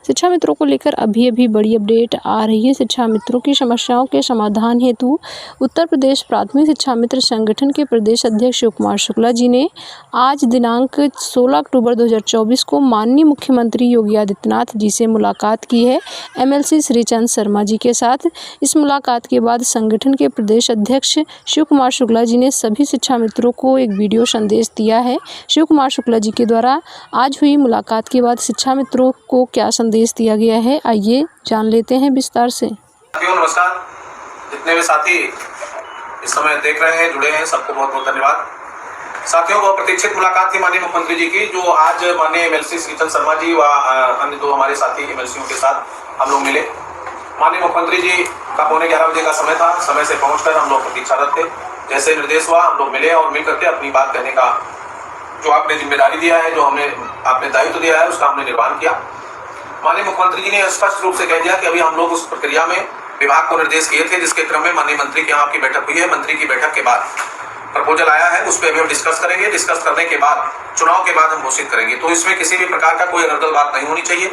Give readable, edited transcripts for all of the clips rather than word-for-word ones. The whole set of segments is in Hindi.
शिक्षा मित्रों को लेकर अभी बड़ी अपडेट आ रही है। शिक्षा मित्रों की समस्याओं के समाधान हेतु उत्तर प्रदेश प्राथमिक शिक्षा मित्र संगठन के प्रदेश अध्यक्ष शिव कुमार शुक्ला जी ने आज दिनांक 16 अक्टूबर 2024 को माननीय मुख्यमंत्री योगी आदित्यनाथ जी से मुलाकात की है। एमएलसी श्रीचंद शर्मा जी के साथ इस मुलाकात के बाद संगठन के प्रदेश अध्यक्ष शिव कुमार शुक्ला जी ने सभी शिक्षा मित्रों को एक वीडियो संदेश दिया है। शिव कुमार शुक्ला जी के द्वारा आज हुई मुलाकात के बाद शिक्षा मित्रों को क्या संदेश दिया गया है, आइए जान लेते हैं विस्तार से। नमस्कार, जितने भी साथी इस समय देख रहे हैं, जुड़े हैं, सबको बहुत बहुत धन्यवाद। साथियों, बहुत प्रतीक्षित मुलाकात थी माननीय मुख्यमंत्री जी की, जो आज माननीय एमएलसी श्रीचंद शर्मा जी व अन्य दो हमारे साथी एमएलसीओं के साथ हम लोग मिले। माननीय मुख्यमंत्री जी का 11:15 बजे का समय था। समय से पहुंचकर हम लोग प्रतीक्षारत थे। जैसे निर्देश हुआ हम लोग मिले और मिल करके अपनी बात कहने का जो आपने जिम्मेदारी दिया है, जो आपने दायित्व दिया है, उसका हमने निर्वहन किया। माननीय मुख्यमंत्री जी ने स्पष्ट रूप से कह दिया कि अभी हम लोग उस प्रक्रिया में विभाग को निर्देश किए थे, जिसके क्रम में माननीय मंत्री के यहाँ आपकी बैठक हुई है। मंत्री की बैठक के बाद प्रपोजल आया है, उस पर अभी हम डिस्कस करेंगे। डिस्कस करने के बाद चुनाव के बाद हम घोषित करेंगे। तो इसमें किसी भी प्रकार का कोई अनर्गल बात नहीं होनी चाहिए।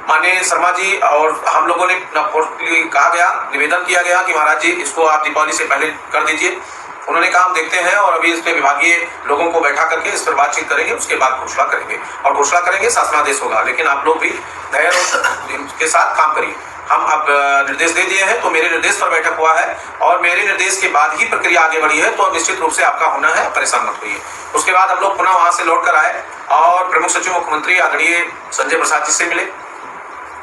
माननीय शर्मा जी और हम लोगों ने कहा गया, निवेदन किया गया कि महाराज जी इसको आप दीपावली से पहले कर दीजिए। उन्होंने कहा हम देखते हैं और अभी इस पे विभागीय लोगों को बैठा करके इस पर बातचीत करेंगे, उसके बाद घोषणा करेंगे और घोषणा करेंगे, शासनादेश होगा। लेकिन आप लोग भी धैर्य के साथ काम करिए। हम अब निर्देश दे दिए हैं, तो मेरे निर्देश पर बैठक हुआ है और मेरे निर्देश के बाद ही प्रक्रिया आगे बढ़ी है, तो निश्चित रूप से आपका होना है, परेशान मत होइए। उसके बाद हम लोग पुनः वहां से लौट कर आए और प्रमुख सचिव मुख्यमंत्री आदरणीय संजय प्रसाद जी से मिले।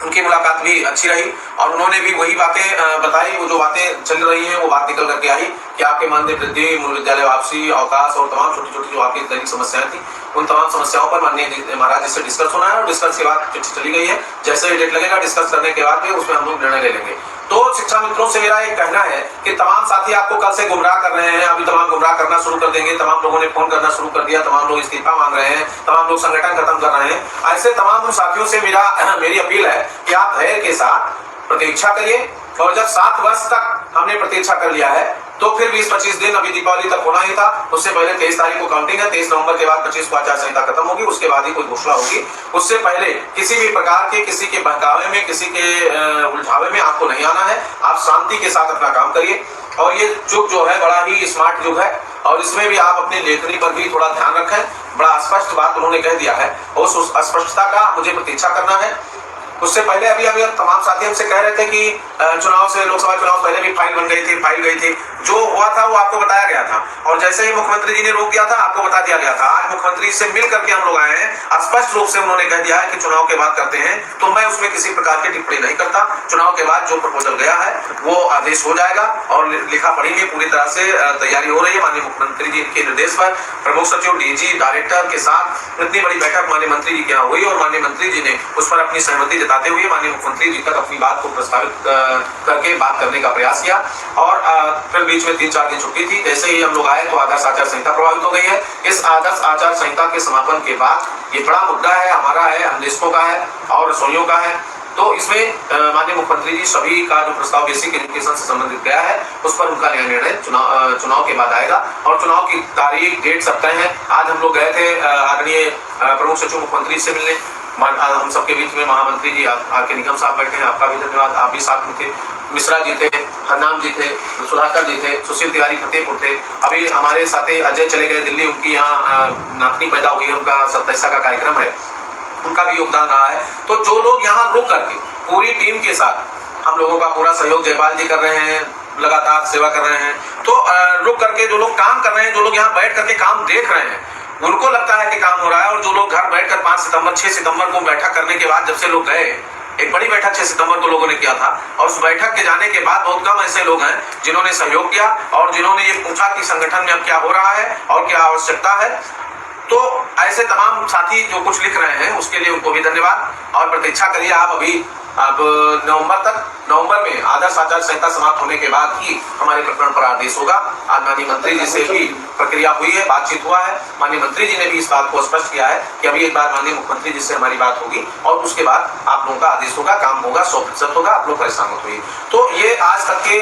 उनकी मुलाकात भी अच्छी रही और उन्होंने भी वही बातें बताई, वो जो बातें चल रही हैं वो बात निकल करके आई कि आपके मानदेय वृद्धि, मूल विद्यालय वापसी, अवकाश और तमाम छोटी छोटी जो आपकी दैनिक समस्याएं थी, उन तमाम समस्याओं पर माननीय महाराज जी से डिस्कस होना है और डिस्कस के बाद चिट्ठी चली गई है। जैसे ही डेट लगेगा डिस्कस करने के बाद भी उसमें हम लोग निर्णय ले लेंगे। तो शिक्षा मित्रों से मेरा एक कहना है कि तमाम साथी आपको कल से गुमराह कर रहे हैं, अभी तमाम गुमराह करना शुरू कर देंगे। तमाम लोगों ने फोन करना शुरू कर दिया, तमाम लोग इस्तीफा मांग रहे हैं, तमाम लोग संगठन खत्म कर रहे हैं। ऐसे तमाम साथियों से मेरी अपील है कि आप धैर्य के साथ प्रतीक्षा करिए और जब 7 वर्ष तक हमने प्रतीक्षा कर लिया है तो फिर 20-25 दिन अभी दीपावली तक होना ही था। उससे पहले 23 तारीख को काउंटिंग है, 23 नवंबर के बाद 25 को आचार संहिता खत्म होगी, उसके बाद ही कोई घोषणा होगी। उससे पहले किसी भी प्रकार के किसी के बहकावे में, किसी के उलझावे में आपको नहीं आना है। आप शांति के साथ अपना काम करिए और ये युग जो है बड़ा ही स्मार्ट युग है और इसमें भी आप अपनी लेखनी पर भी थोड़ा ध्यान रखें। बड़ा स्पष्ट बात उन्होंने कह दिया है और उस स्पष्टता का मुझे प्रतीक्षा करना है। उससे पहले अभी तमाम साथी हमसे कह रहे थे कि चुनाव से, लोकसभा चुनाव पहले भी फाइल गई थी। जो हुआ था वो आपको बताया गया था और जैसे ही मुख्यमंत्री जी ने रोक दिया था आपको बता दिया गया था। आज मुख्यमंत्री से मिल करके हम लोग आए हैं, स्पष्ट रूप से उन्होंने कह दिया है कि चुनाव के बाद करते हैं, तो मैं उसमें किसी प्रकार की टिप्पणी नहीं करता। चुनाव के बाद जो प्रपोजल गया है वो आदेश हो जाएगा और लिखा पढ़ी में पूरी तरह से तैयारी हो रही है। माननीय मुख्यमंत्री जी के निर्देश पर प्रमुख सचिव, डीजी, डायरेक्टर के साथ इतनी बड़ी बैठक माननीय मंत्री जी के यहाँ हुई और माननीय मंत्री जी ने उस पर अपनी सहमति जताते हुए माननीय मुख्यमंत्री जी तक अपनी बात को प्रस्तावित करके बात करने का प्रयास किया और फिर बीच में 3-4 दिन छुट्टी थी। जैसे ही हम लोग आए तो आदर्श आचार संहिता प्रभावित हो गई है। इस आदर्श आचार संहिता के समापन के बाद ये बड़ा मुद्दा है, हमारा है, हम देशों का है और रसोइयों का है। तो इसमें माननीय मुख्यमंत्री जी सभी का जो प्रस्ताव बेसिक एजुकेशन से संबंधित गया है उस पर उनका निर्णय चुनाव के बाद आएगा और चुनाव की तारीख, डेट सब तय है। आज हम लोग गए थे आदरणीय प्रमुख सचिव मुख्यमंत्री से मिलने। हम सबके बीच में महामंत्री जी आके निगम साहब बैठे हैं, आपका भी धन्यवाद, आप भी साथ में थे। मिश्रा जी थे, हरनाम जी थे, सुधाकर जी थे, सुशील तिवारी फतेहपुर थे। अभी हमारे साथ अजय चले गए दिल्ली, उनकी यहाँ नातनी पैदा हुई है, उनका 27 का कार्यक्रम है, उनका भी योगदान रहा है। तो जो लोग यहाँ रुक करके पूरी टीम के साथ हम लोगों का पूरा सहयोग जयपाल जी कर रहे हैं, लगातार सेवा कर रहे हैं। तो रुक करके जो लोग काम कर रहे हैं, जो लोग यहाँ बैठ करके काम देख रहे हैं, उनको लगता है कि काम हो रहा है। और जो लोग घर बैठकर 5 सितंबर 6 सितंबर को बैठक करने के बाद जब से लोग गए, एक बड़ी बैठक 6 सितंबर को लोगों ने किया था और उस बैठक के जाने के बाद बहुत कम ऐसे लोग हैं जिन्होंने सहयोग किया और जिन्होंने ये पूछा कि संगठन में अब क्या हो रहा है और क्या आवश्यकता है। तो ऐसे तमाम साथी जो कुछ लिख रहे हैं उसके लिए उनको भी धन्यवाद और प्रतीक्षा करिए आप अभी। अब नवंबर में आदर्श आचार संहिता समाप्त होने के बाद ही हमारे प्रकरण पर आदेश होगा। आज माननीय मंत्री जी से भी प्रक्रिया हुई है, बातचीत हुआ है। माननीय मंत्री जी ने भी इस बात को स्पष्ट किया है कि अभी एक बार माननीय मुख्यमंत्री जी से हमारी बात होगी और उसके बाद आप लोगों का आदेश होगा, काम होगा, 100% होगा, आप लोग परेशान मत होइए। तो ये आज तक के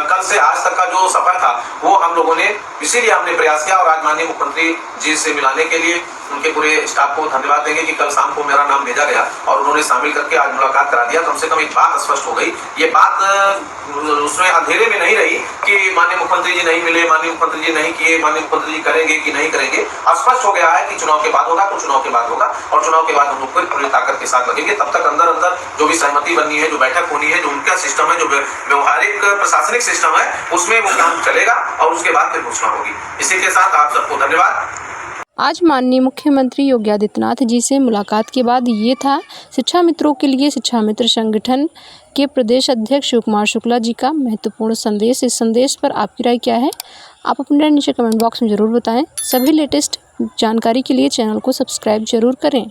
कल से आज तक का जो सफर था वो हम लोगों ने, इसीलिए हमने प्रयास किया और आज माननीय मुख्यमंत्री जी से मिलाने के लिए उनके पूरे स्टाफ को धन्यवाद देंगे कि कल शाम को मेरा नाम भेजा गया और उन्होंने शामिल करके आज मुलाकात करा दिया। कम से कम एक बात स्पष्ट हो गई, ये बात उसमें अंधेरे में नहीं रही कि माननीय मुख्यमंत्री जी नहीं मिले, माननीय मुख्यमंत्री जी नहीं किए, माननीय मुख्यमंत्री जी करेंगे कि नहीं करेंगे। स्पष्ट हो गया है कि चुनाव के बाद होगा तो चुनाव के बाद होगा, और चुनाव के बाद हम लोग पूरी ताकत के साथ लगेंगे। तब तक अंदर अंदर जो भी सहमति बननी है, जो बैठक होनी है, जो उनका सिस्टम है, जो व्यवहारिक प्रशासनिक सिस्टम है, उसमें वो काम चलेगा और उसके बाद फिर घोषणा होगी। इसी के साथ आप सबको धन्यवाद। आज माननीय मुख्यमंत्री योगी आदित्यनाथ जी से मुलाकात के बाद ये था शिक्षा मित्रों के लिए शिक्षा मित्र संगठन के प्रदेश अध्यक्ष शिव कुमार शुक्ला जी का महत्वपूर्ण संदेश। इस संदेश पर आपकी राय क्या है, आप अपने राय नीचे कमेंट बॉक्स में ज़रूर बताएं। सभी लेटेस्ट जानकारी के लिए चैनल को सब्सक्राइब जरूर करें।